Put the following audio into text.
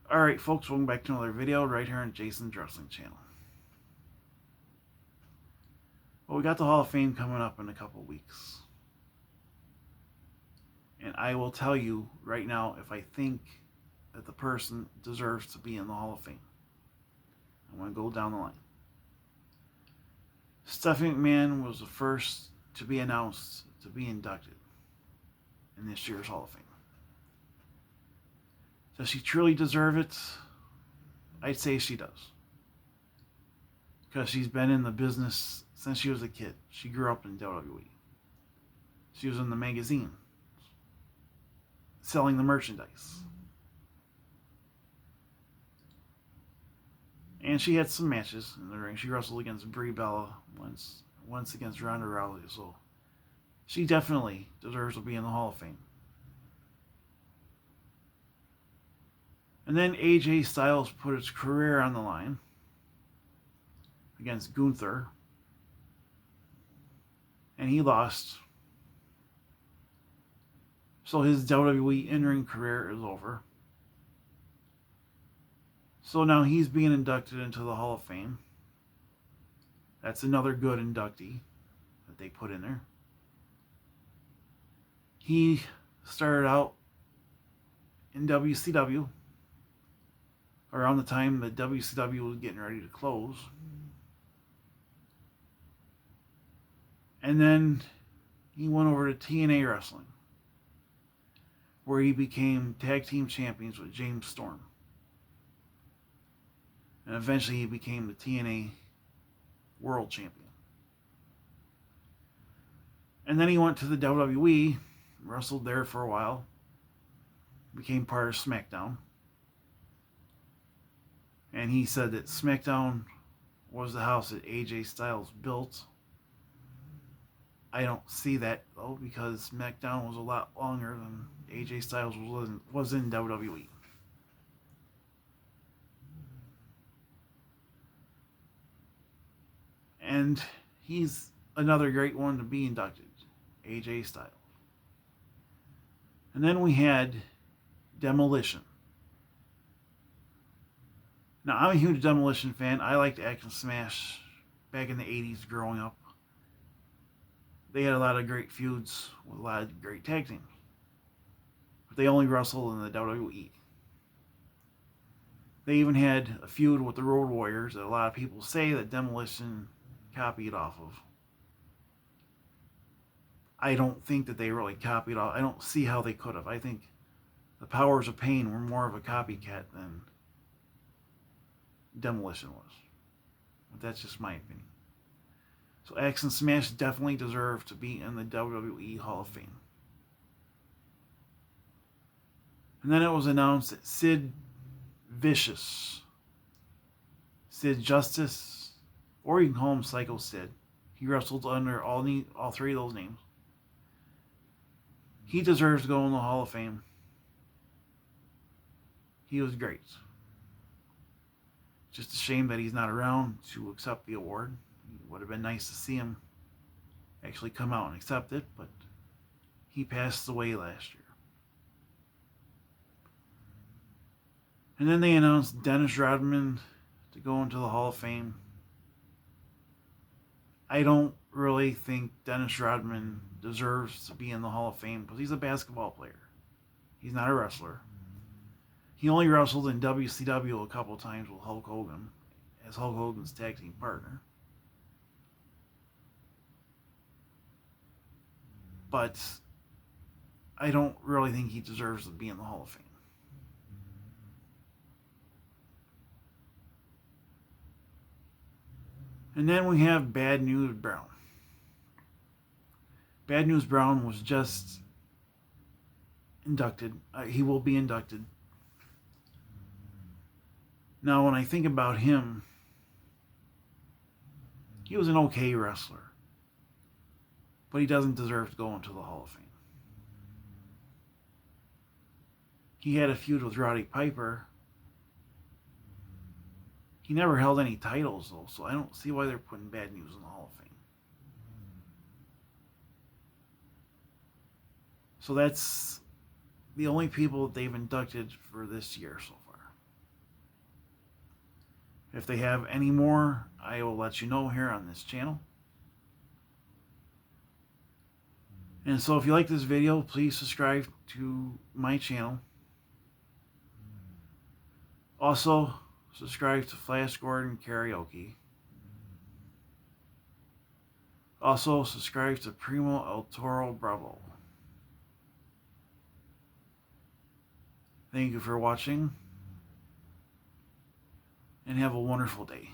Alright folks, welcome back to another video right here on Jason's Wrestling Channel. Well, we got the Hall of Fame coming up in a couple weeks. And I will tell you right now if I think that the person deserves to be in the Hall of Fame. I'm going to go down the line. Stephanie McMahon was the first to be announced to be inducted in this year's Hall of Fame. Does she truly deserve it? I'd say she does. Because she's been in the business since she was a kid. She grew up in WWE. She was in the magazine, selling the merchandise. And she had some matches in the ring. She wrestled against Brie Bella once against Ronda Rousey. So she definitely deserves to be in the Hall of Fame. And then AJ Styles put his career on the line against Gunther. And he lost. So his WWE in-ring career is over. So now he's being inducted into the Hall of Fame. That's another good inductee that they put in there. He started out in WCW around the time that WCW was getting ready to close. And then he went over to TNA Wrestling, where he became tag team champions with James Storm. And eventually he became the TNA World Champion. And then he went to the WWE, wrestled there for a while, became part of SmackDown. And he said that SmackDown was the house that AJ Styles built. I don't see that though, because SmackDown was a lot longer than AJ Styles was in WWE. And he's another great one to be inducted, AJ Styles. And then we had Demolition. Now, I'm a huge Demolition fan. I liked Action Smash back in the 80s growing up. They had a lot of great feuds with a lot of great tag teams. But they only wrestled in the WWE. They even had a feud with the Road Warriors that a lot of people say that Demolition copied off of. I don't think that they really copied off. I don't see how they could have. I think the Powers of Pain were more of a copycat than Demolition was. But that's just my opinion. So Action Smash definitely deserved to be in the WWE Hall of Fame. And then it was announced that Sid Vicious, Sid Justice, or you can call him Psycho Sid. He wrestled under all three of those names. He deserves to go in the Hall of Fame. He was great. Just a shame that he's not around to accept the award. It would have been nice to see him actually come out and accept it, but he passed away last year. And then they announced Dennis Rodman to go into the Hall of Fame. I don't really think Dennis Rodman deserves to be in the Hall of Fame because he's a basketball player. He's not a wrestler. He only wrestled in WCW a couple times with Hulk Hogan as Hulk Hogan's tag team partner. But I don't really think he deserves to be in the Hall of Fame. And then we have Bad News Brown. Bad News Brown was just inducted. He will be inducted. Now, when I think about him, he was an okay wrestler. But he doesn't deserve to go into the Hall of Fame. He had a feud with Roddy Piper. He never held any titles, though, so I don't see why they're putting Bad News in the Hall of Fame. So that's the only people that they've inducted for this year so far. If they have any more, I will let you know here on this channel. And so if you like this video, please subscribe to my channel. Also, subscribe to Flash Gordon Karaoke. Also, subscribe to Primo El Toro Bravo. Thank you for watching, and have a wonderful day.